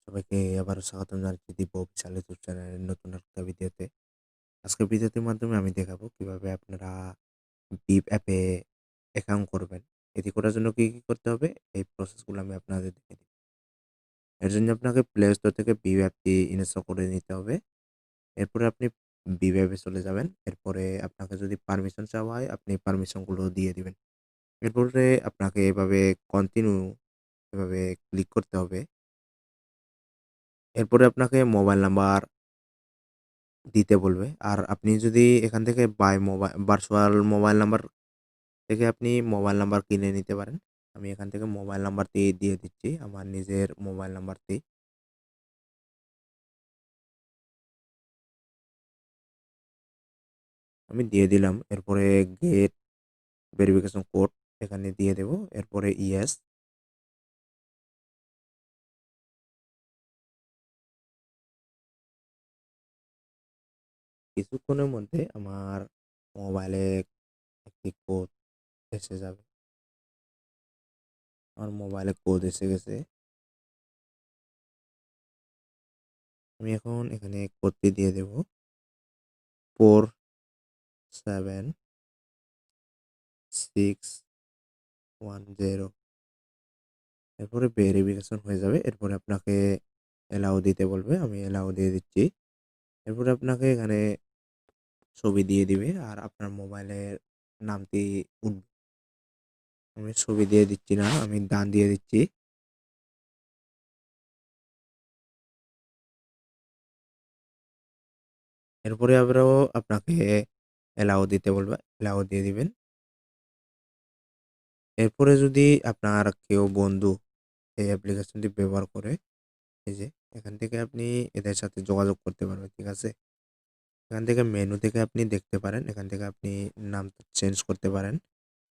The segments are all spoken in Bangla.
সবাইকে আবারও স্বাগতম জানাচ্ছি দিব্য অফিসিয়াল ইউটিউব চ্যানেলের নতুন একটা ভিডিওতে। আজকের ভিডিওটির মাধ্যমে আমি দেখাবো কিভাবে আপনারা বিপ অ্যাপে অ্যাকাউন্ট করবেন। এটি করার জন্য কি করতে হবে এই প্রসেসগুলো আমি আপনাদের দেখিয়ে দিই। এর জন্য আপনাকে প্লে স্টোর থেকে বিপ অ্যাপটি ইনস্টল করে নিতে হবে। এরপরে আপনি বিপ অ্যাপে চলে যাবেন। এরপরে আপনাকে যদি পারমিশন চাওয়া হয় আপনি পারমিশনগুলো দিয়ে দিবেন। এরপরে আপনাকে এভাবে কন্টিনিউ এভাবে ক্লিক করতে হবে। এরপরে আপনাকে মোবাইল নাম্বার দিতে বলবে। আর আপনি যদি এখান থেকে ভার্চুয়াল মোবাইল নাম্বার থেকে আপনি মোবাইল নাম্বার কিনে নিতে পারেন। আমি এখান থেকে মোবাইল নাম্বারটি দিয়ে দিচ্ছি, আমার নিজের মোবাইল নাম্বারটি। আমি দিয়ে দিলাম। এরপরে গেট ভেরিফিকেশন কোড এখানে দিয়ে দেব। এরপরে ইয়েস। কিছুক্ষণের মধ্যে আমার মোবাইলে একটি কোড এসে যাবে। আমার মোবাইলে কোড এসে গেছে। আমি এখন এখানে কোডটি দিয়ে দেব। 47610। এরপরে ভেরিফিকেশন হয়ে যাবে। এরপরে আপনাকে অ্যালাউ দিতে বলবে। আমি অ্যালাউ দিয়ে দিচ্ছি। এরপরে আপনাকে এখানে ছবি দিয়ে দিবে আর আপনার মোবাইলের নামটি উঠবে। আমি ছবি দিয়ে দিচ্ছি না, আমি ডান দিয়ে দিচ্ছি। এরপরে আবারও আপনাকে অ্যালাউ দিতে বলবে। অ্যালাউ দিয়ে দিবেন। এরপরে যদি আপনার কেউ বন্ধু এই অ্যাপ্লিকেশনটি ব্যবহার করে, এই যে এখান থেকে আপনি এদের সাথে যোগাযোগ করতে পারবেন। ঠিক আছে? এখান থেকে মেনু থেকে আপনি দেখতে পারেন। এখান থেকে আপনি নাম চেঞ্জ করতে পারেন।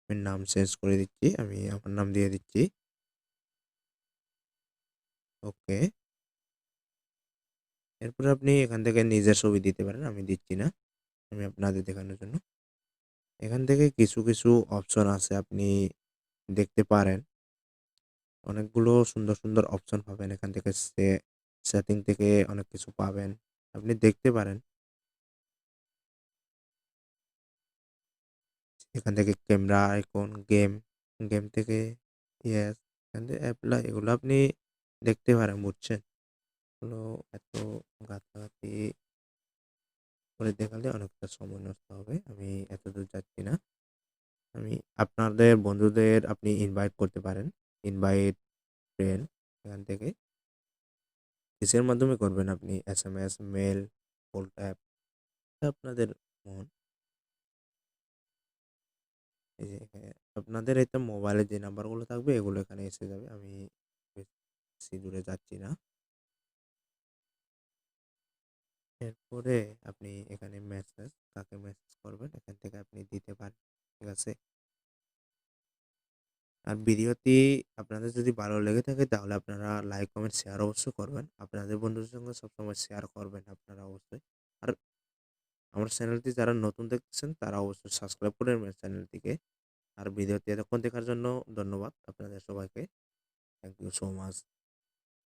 আমি নাম চেঞ্জ করে দিচ্ছি। আমি আমার নাম দিয়ে দিচ্ছি। ওকে। এরপরে আপনি এখান থেকে নিজের ছবি দিতে পারেন। আমি দিচ্ছি না। আমি আপনাদের দেখানোর জন্য। এখান থেকে কিছু অপশন আছে আপনি দেখতে পারেন। অনেকগুলো সুন্দর অপশন পাবেন এখান থেকে সেটিং থেকে অনেক কিছু পাবেন। আপনি দেখতে পারেন। এখান থেকে ক্যামেরা আইকন, গেম থেকে ইয়েস, এখান থেকে এপ্লাই এগুলো আপনি দেখতে পারেন, বুঝছেন? এগুলো এত ঘাটাঘাটি করে দেখালে অনেকটা সময় নষ্ট হবে। আমি এতদূর যাচ্ছি না। আমি আপনাদের বন্ধুদের আপনি ইনভাইট করতে পারেন। ইনভাইট ফ্রেন্ড এখান থেকে। কিসের মাধ্যমে করবেন আপনি? এসএমএস, মেল, কল ট্যাপ আপনাদের মন। এই যে আপনাদের এটা মোবাইলে যে নাম্বারগুলো থাকবে এগুলো এখানে এসে যাবে। আমি বেশি দূরে যাচ্ছি না। এরপরে আপনি এখানে মেসেজ, কাকে মেসেজ করবেন এখান থেকে আপনি দিতে পারেন। ঠিক আছে? আর ভিডিওটি আপনাদের যদি ভালো লেগে থাকে তাহলে আপনারা লাইক, কমেন্ট, শেয়ার অবশ্যই করবেন। আপনাদের বন্ধুদের সঙ্গে সবসময় শেয়ার করবেন আপনারা অবশ্যই। আর আমার চ্যানেলটি যারা নতুন দেখতেছেন তারা অবশ্যই সাবস্ক্রাইব করে নেবেন চ্যানেলটিকে। আর ভিডিওটি এতক্ষণ দেখার জন্য ধন্যবাদ আপনাদের সবাইকে। Thank you so much.